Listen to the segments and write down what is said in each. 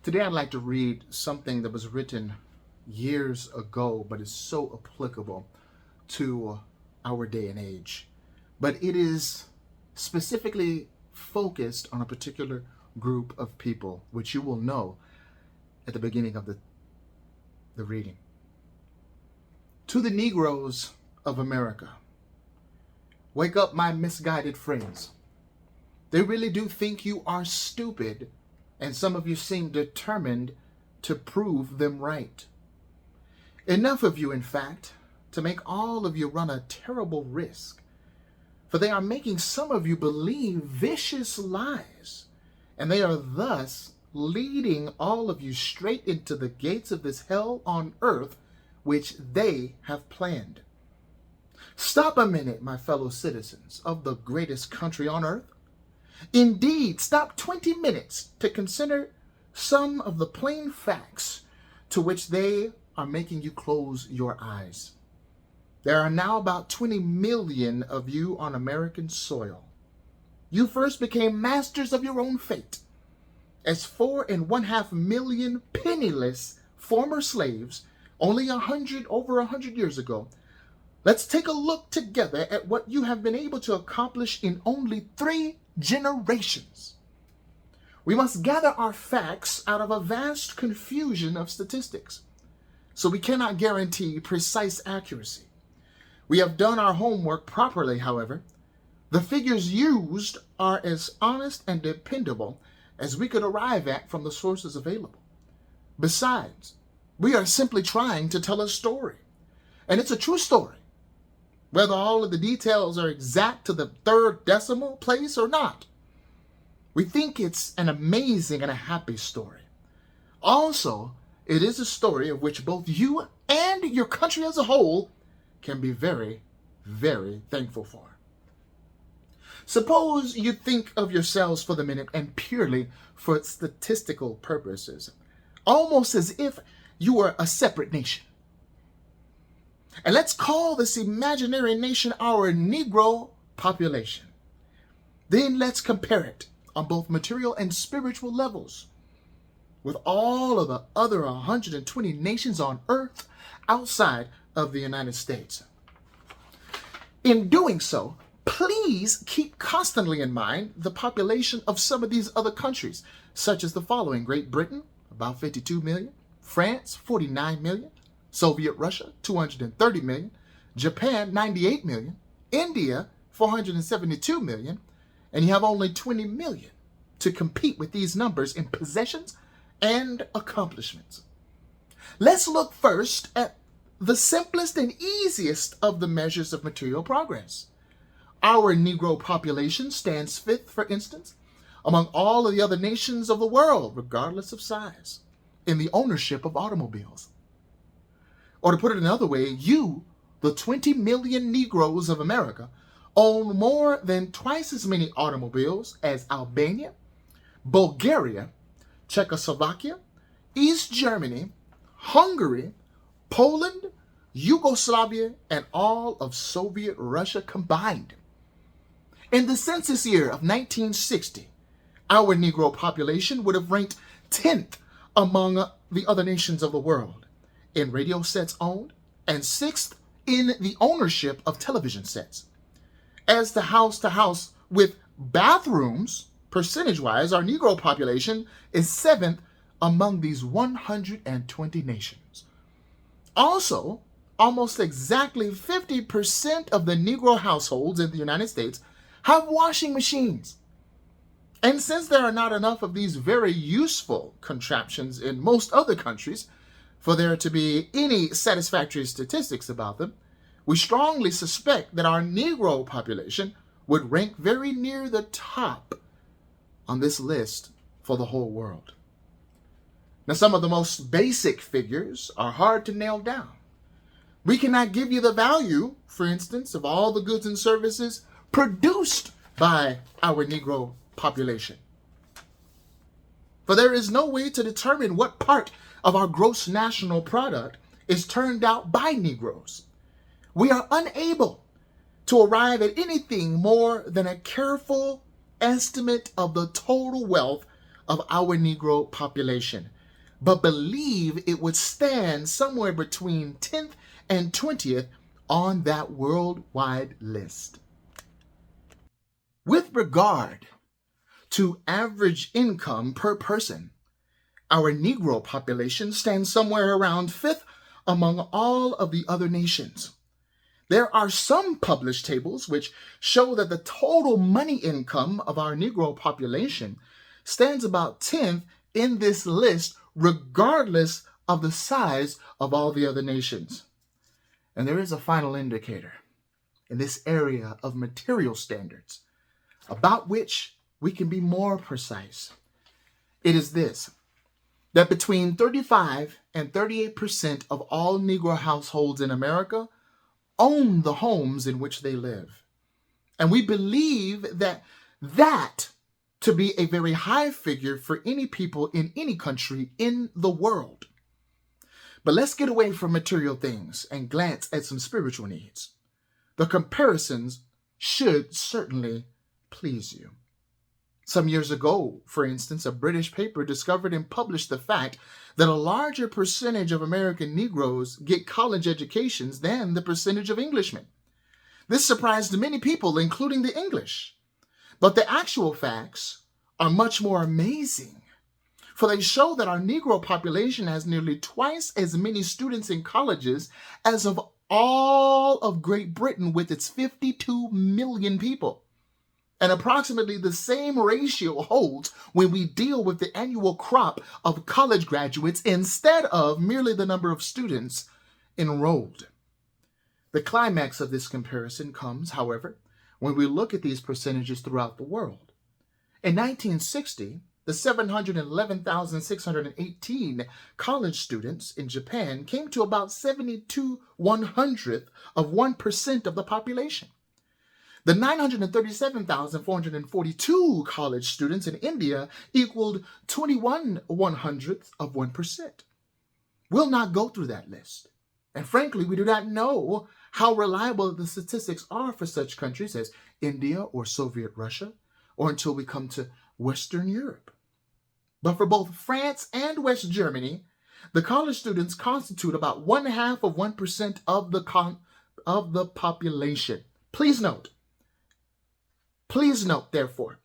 Today, I'd like to read something that was written years ago, but is so applicable to our day and age. But it is specifically focused on a particular group of people, which you will know at the beginning of the reading. To the Negroes of America, wake up, my misguided friends. They really do think you are stupid, and some of you seem determined to prove them right. Enough of you, in fact, to make all of you run a terrible risk, for they are making some of you believe vicious lies, and they are thus leading all of you straight into the gates of this hell on earth which they have planned. Stop a minute, my fellow citizens of the greatest country on earth. Indeed, stop 20 minutes to consider some of the plain facts to which they are making you close your eyes. There are now about 20 million of you on American soil. You first became masters of your own fate, as 4.5 million penniless former slaves only over 100 years ago. Let's take a look together at what you have been able to accomplish in only 3 generations. We must gather our facts out of a vast confusion of statistics, so we cannot guarantee precise accuracy. We have done our homework properly, however. The figures used are as honest and dependable as we could arrive at from the sources available. Besides, we are simply trying to tell a story, and it's a true story, whether all of the details are exact to the 3rd decimal place or not. We think it's an amazing and a happy story. Also, it is a story of which both you and your country as a whole can be very, very thankful for. Suppose you think of yourselves for the minute and purely for statistical purposes, almost as if you were a separate nation. And let's call this imaginary nation our Negro population. Then let's compare it on both material and spiritual levels with all of the other 120 nations on earth outside of the United States. In doing so, please keep constantly in mind the population of some of these other countries, such as the following: Great Britain, about 52 million, France, 49 million, Soviet Russia, 230 million, Japan, 98 million, India, 472 million, and you have only 20 million to compete with these numbers in possessions and accomplishments. Let's look first at the simplest and easiest of the measures of material progress. Our Negro population stands 5th, for instance, among all of the other nations of the world, regardless of size, in the ownership of automobiles. Or to put it another way, you, the 20 million Negroes of America, own more than twice as many automobiles as Albania, Bulgaria, Czechoslovakia, East Germany, Hungary, Poland, Yugoslavia, and all of Soviet Russia combined. In the census year of 1960, our Negro population would have ranked 10th among the other nations of the world in radio sets owned, and 6th in the ownership of television sets. As to house with bathrooms, percentage-wise, our Negro population is 7th among these 120 nations. Also, almost exactly 50% of the Negro households in the United States have washing machines. And since there are not enough of these very useful contraptions in most other countries for there to be any satisfactory statistics about them, we strongly suspect that our Negro population would rank very near the top on this list for the whole world. Now, some of the most basic figures are hard to nail down. We cannot give you the value, for instance, of all the goods and services produced by our Negro population. For there is no way to determine what part of our gross national product is turned out by Negroes. We are unable to arrive at anything more than a careful estimate of the total wealth of our Negro population, but believe it would stand somewhere between 10th and 20th on that worldwide list. With regard to average income per person, our Negro population stands somewhere around 5th among all of the other nations. There are some published tables which show that the total money income of our Negro population stands about 10th in this list, regardless of the size of all the other nations. And there is a final indicator in this area of material standards about which we can be more precise. It is this, that between 35 and 38% of all Negro households in America own the homes in which they live. And we believe that to be a very high figure for any people in any country in the world. But let's get away from material things and glance at some spiritual needs. The comparisons should certainly please you. Some years ago, for instance, a British paper discovered and published the fact that a larger percentage of American Negroes get college educations than the percentage of Englishmen. This surprised many people, including the English. But the actual facts are much more amazing, for they show that our Negro population has nearly twice as many students in colleges as of all of Great Britain, with its 52 million people. And approximately the same ratio holds when we deal with the annual crop of college graduates instead of merely the number of students enrolled. The climax of this comparison comes, however, when we look at these percentages throughout the world. In 1960, the 711,618 college students in Japan came to about 72/100th of 1% of the population. The 937,442 college students in India equaled 21/100th of 1%. We'll not go through that list. And frankly, we do not know how reliable the statistics are for such countries as India or Soviet Russia, or until we come to Western Europe. But for both France and West Germany, the college students constitute about 0.5% of the population. Please note, therefore,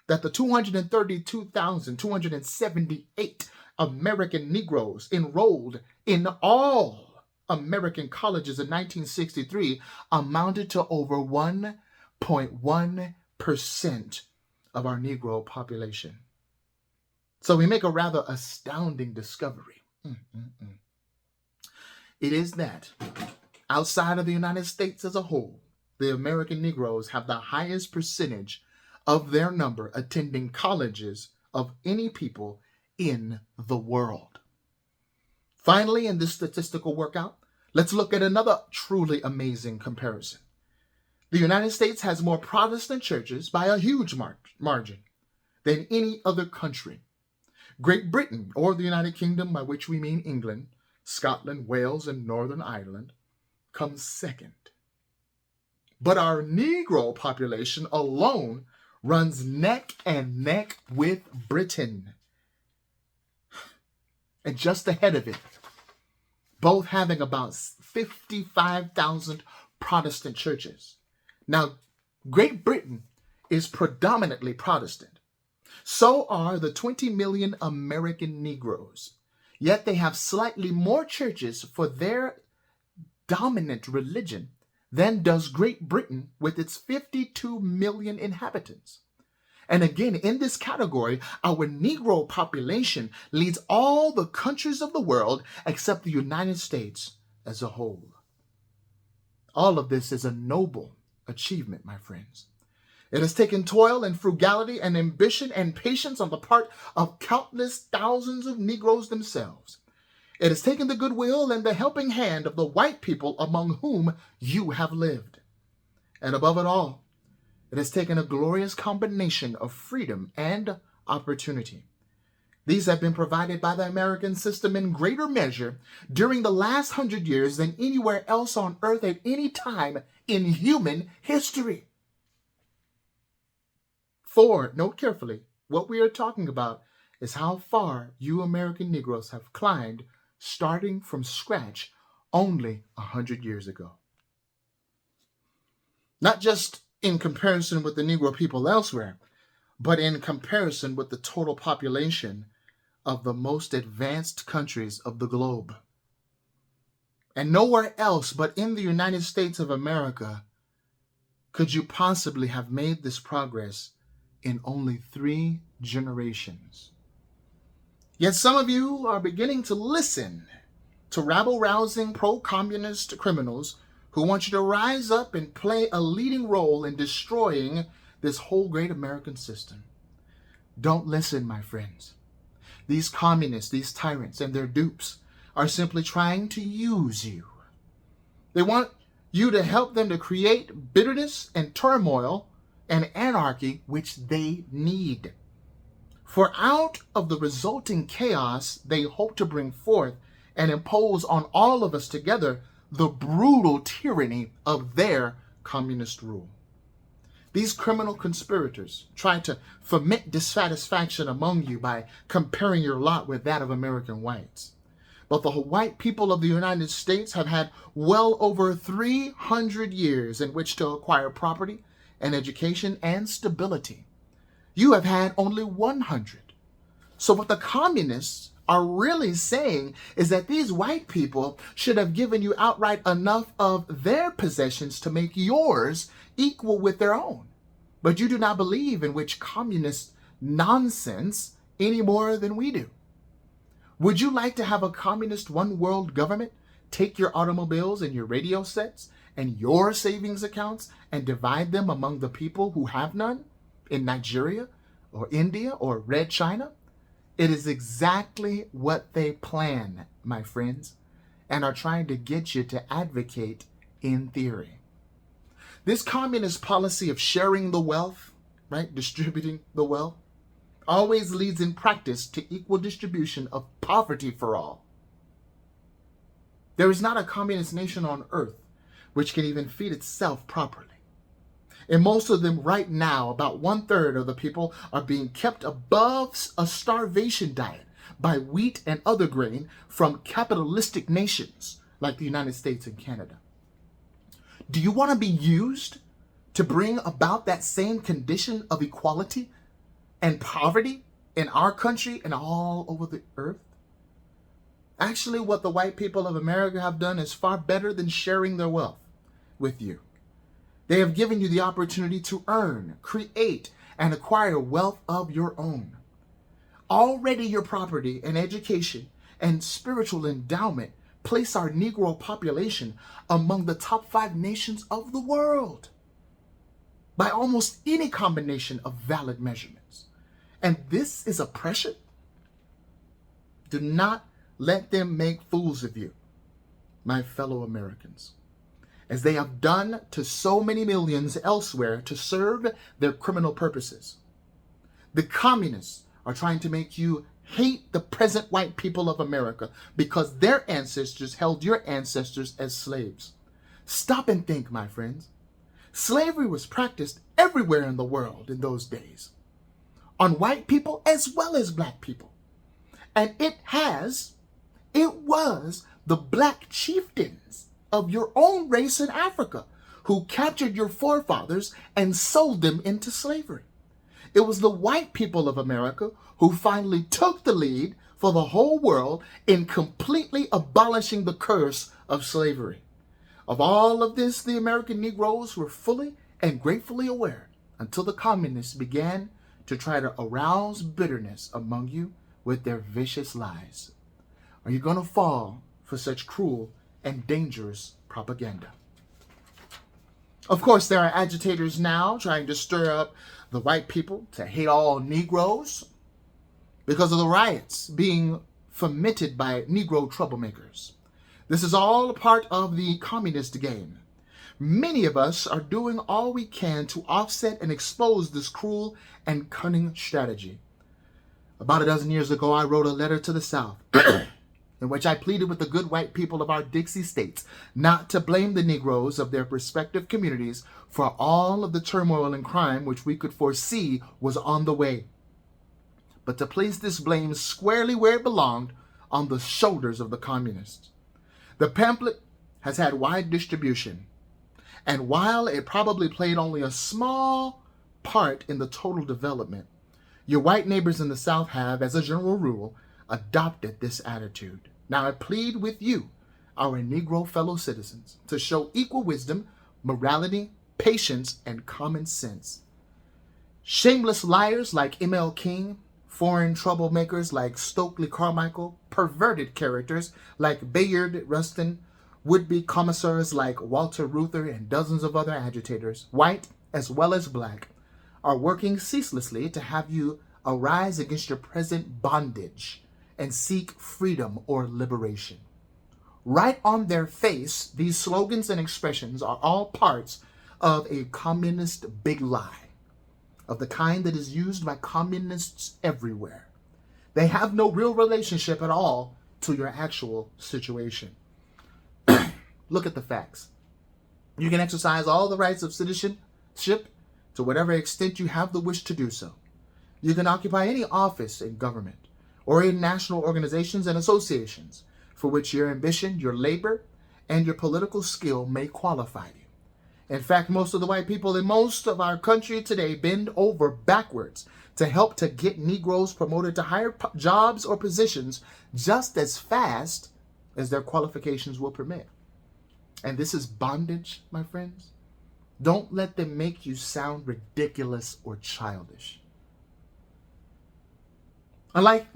that the 232,278 American Negroes enrolled in all American colleges in 1963 amounted to over 1.1% of our Negro population. So we make a rather astounding discovery. It is that outside of the United States as a whole, the American Negroes have the highest percentage of their number attending colleges of any people in the world. Finally, in this statistical workout, let's look at another truly amazing comparison. The United States has more Protestant churches by a huge margin than any other country. Great Britain, or the United Kingdom, by which we mean England, Scotland, Wales, and Northern Ireland, comes second. But our Negro population alone runs neck and neck with Britain. And just ahead of it, both having about 55,000 Protestant churches. Now, Great Britain is predominantly Protestant. So are the 20 million American Negroes. Yet they have slightly more churches for their dominant religion than does Great Britain with its 52 million inhabitants. And again, in this category, our Negro population leads all the countries of the world except the United States as a whole. All of this is a noble achievement, my friends. It has taken toil and frugality and ambition and patience on the part of countless thousands of Negroes themselves. It has taken the goodwill and the helping hand of the white people among whom you have lived. And above it all, it has taken a glorious combination of freedom and opportunity. These have been provided by the American system in greater measure during the last 100 years than anywhere else on earth at any time in human history. For, note carefully, what we are talking about is how far you American Negroes have climbed starting from scratch only 100 years ago. Not just in comparison with the Negro people elsewhere, but in comparison with the total population of the most advanced countries of the globe. And nowhere else but in the United States of America could you possibly have made this progress in only 3 generations. Yet some of you are beginning to listen to rabble-rousing pro-communist criminals who want you to rise up and play a leading role in destroying this whole great American system. Don't listen, my friends. These communists, these tyrants, and their dupes are simply trying to use you. They want you to help them to create bitterness and turmoil and anarchy, which they need. For out of the resulting chaos, they hope to bring forth and impose on all of us together the brutal tyranny of their communist rule. These criminal conspirators try to foment dissatisfaction among you by comparing your lot with that of American whites. But the white people of the United States have had well over 300 years in which to acquire property and education and stability. You have had only 100. So what the communists are really saying is that these white people should have given you outright enough of their possessions to make yours equal with their own. But you do not believe in which communist nonsense any more than we do. Would you like to have a communist one-world government take your automobiles and your radio sets and your savings accounts and divide them among the people who have none in Nigeria or India or Red China? It is exactly what they plan, my friends, and are trying to get you to advocate in theory. This communist policy of sharing the wealth, right, distributing the wealth, always leads in practice to equal distribution of poverty for all. There is not a communist nation on earth which can even feed itself properly. In most of them right now, about 1/3 of the people are being kept above a starvation diet by wheat and other grain from capitalistic nations like the United States and Canada. Do you want to be used to bring about that same condition of equality and poverty in our country and all over the earth? Actually, what the white people of America have done is far better than sharing their wealth with you. They have given you the opportunity to earn, create, and acquire wealth of your own. Already your property and education and spiritual endowment place our Negro population among the top 5 nations of the world by almost any combination of valid measurements. And this is oppression? Do not let them make fools of you, my fellow Americans, as they have done to so many millions elsewhere to serve their criminal purposes. The communists are trying to make you hate the present white people of America because their ancestors held your ancestors as slaves. Stop and think, my friends. Slavery was practiced everywhere in the world in those days, on white people as well as black people. And it was the black chieftains of your own race in Africa who captured your forefathers and sold them into slavery. It was the white people of America who finally took the lead for the whole world in completely abolishing the curse of slavery. Of all of this, the American Negroes were fully and gratefully aware until the communists began to try to arouse bitterness among you with their vicious lies. Are you going to fall for such cruel and dangerous propaganda? Of course, there are agitators now trying to stir up the white people to hate all Negroes because of the riots being fomented by Negro troublemakers. This is all a part of the communist game. Many of us are doing all we can to offset and expose this cruel and cunning strategy. About a dozen years ago, I wrote a letter to the South in which I pleaded with the good white people of our Dixie states not to blame the Negroes of their respective communities for all of the turmoil and crime which we could foresee was on the way, but to place this blame squarely where it belonged, on the shoulders of the communists. The pamphlet has had wide distribution, and while it probably played only a small part in the total development, your white neighbors in the South have, as a general rule, adopted this attitude. Now I plead with you, our Negro fellow citizens, to show equal wisdom, morality, patience, and common sense. Shameless liars like M.L. King, foreign troublemakers like Stokely Carmichael, perverted characters like Bayard Rustin, would-be commissars like Walter Reuther, and dozens of other agitators, white as well as black, are working ceaselessly to have you arise against your present bondage and seek freedom or liberation. Right on their face, these slogans and expressions are all parts of a communist big lie, of the kind that is used by communists everywhere. They have no real relationship at all to your actual situation. Look at the facts. You can exercise all the rights of citizenship to whatever extent you have the wish to do so. You can occupy any office in government or in national organizations and associations for which your ambition, your labor, and your political skill may qualify you. In fact, most of the white people in most of our country today bend over backwards to help to get Negroes promoted to higher jobs or positions just as fast as their qualifications will permit. And this is bondage, my friends. Don't let them make you sound ridiculous or childish. Unlike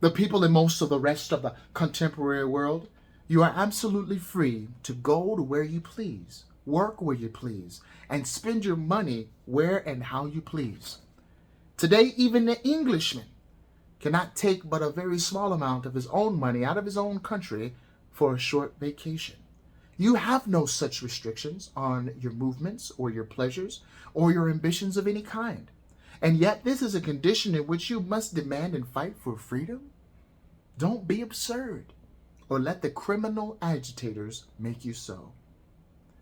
the people in most of the rest of the contemporary world, you are absolutely free to go to where you please, work where you please, and spend your money where and how you please. Today, even the Englishman cannot take but a very small amount of his own money out of his own country for a short vacation. You have no such restrictions on your movements or your pleasures or your ambitions of any kind. And yet this is a condition in which you must demand and fight for freedom? Don't be absurd, or let the criminal agitators make you so.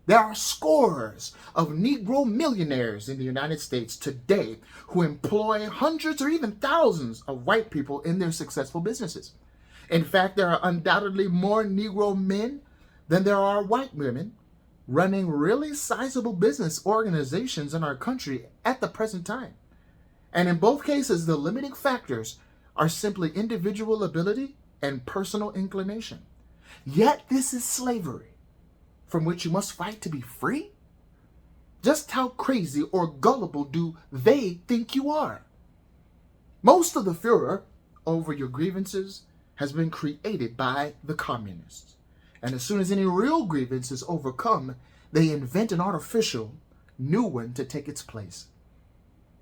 There are scores of Negro millionaires in the United States today who employ hundreds or even thousands of white people in their successful businesses. In fact, there are undoubtedly more Negro men than there are white women running really sizable business organizations in our country at the present time. And in both cases, the limiting factors are simply individual ability and personal inclination. Yet this is slavery, from which you must fight to be free? Just how crazy or gullible do they think you are? Most of the furor over your grievances has been created by the communists. And as soon as any real grievance is overcome, they invent an artificial new one to take its place.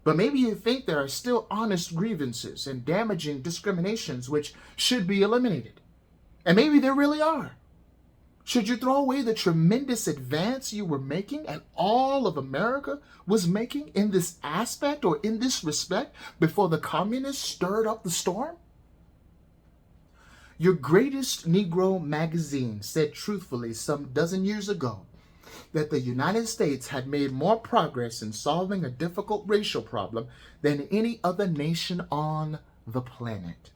But maybe you think there are still honest grievances and damaging discriminations which should be eliminated. And maybe there really are. Should you throw away the tremendous advance you were making and all of America was making in this aspect or in this respect before the communists stirred up the storm? Your greatest Negro magazine said truthfully some dozen years ago that the United States had made more progress in solving a difficult racial problem than any other nation on the planet.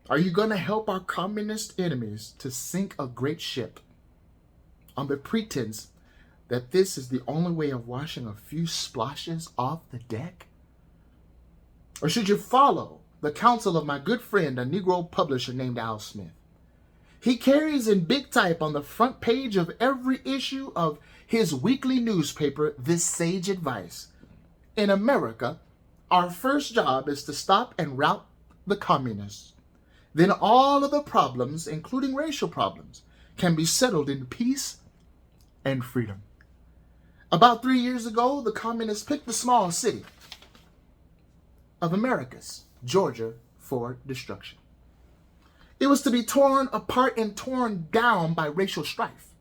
Are you going to help our communist enemies to sink a great ship on the pretense that this is the only way of washing a few splashes off the deck? Or should you follow the counsel of my good friend, a Negro publisher named Al Smith? He carries in big type on the front page of every issue of his weekly newspaper this sage advice. In America, our first job is to stop and rout the communists. Then all of the problems, including racial problems, can be settled in peace and freedom. About 3 years ago, the communists picked the small city of Americus, Georgia, for destruction. It was to be torn apart and torn down by racial strife.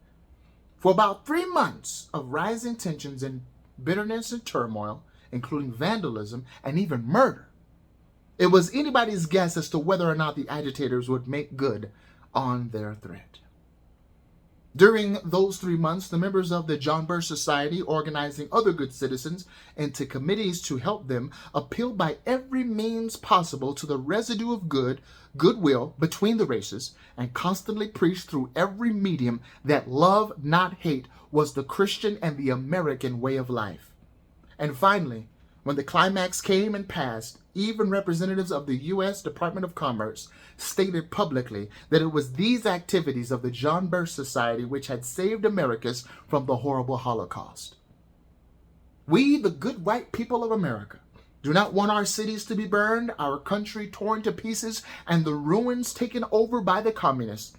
For about 3 months of rising tensions and bitterness and turmoil, including vandalism and even murder, it was anybody's guess as to whether or not the agitators would make good on their threat. During those 3 months, the members of the John Birch Society, organizing other good citizens into committees to help them, appealed by every means possible to the residue of goodwill between the races, and constantly preached through every medium that love, not hate, was the Christian and the American way of life. And finally, when the climax came and passed, even representatives of the U.S. Department of Commerce stated publicly that it was these activities of the John Birch Society which had saved Americans from the horrible Holocaust. We, the good white people of America, do not want our cities to be burned, our country torn to pieces, and the ruins taken over by the communists.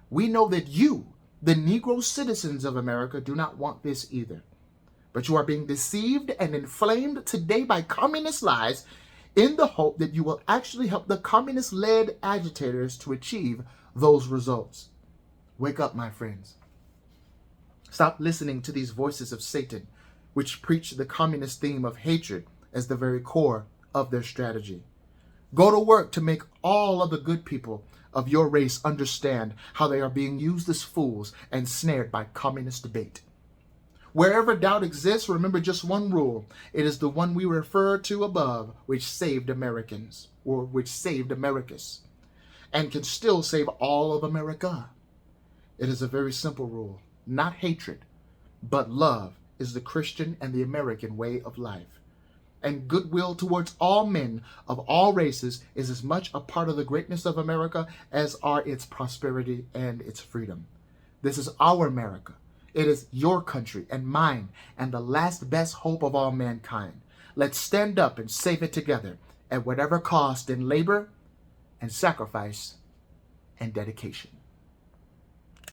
We know that you, the Negro citizens of America, do not want this either. But you are being deceived and inflamed today by communist lies in the hope that you will actually help the communist-led agitators to achieve those results. Wake up, my friends. Stop listening to these voices of Satan, which preach the communist theme of hatred as the very core of their strategy. Go to work to make all of the good people of your race understand how they are being used as fools and snared by communist debate. Wherever doubt exists, remember just one rule. It is the one we refer to above, which saved Americans, or which saved Americas, and can still save all of America. It is a very simple rule. Not hatred, but love is the Christian and the American way of life. And goodwill towards all men of all races is as much a part of the greatness of America as are its prosperity and its freedom. This is our America. It is your country and mine and the last best hope of all mankind. Let's stand up and save it together at whatever cost in labor and sacrifice and dedication.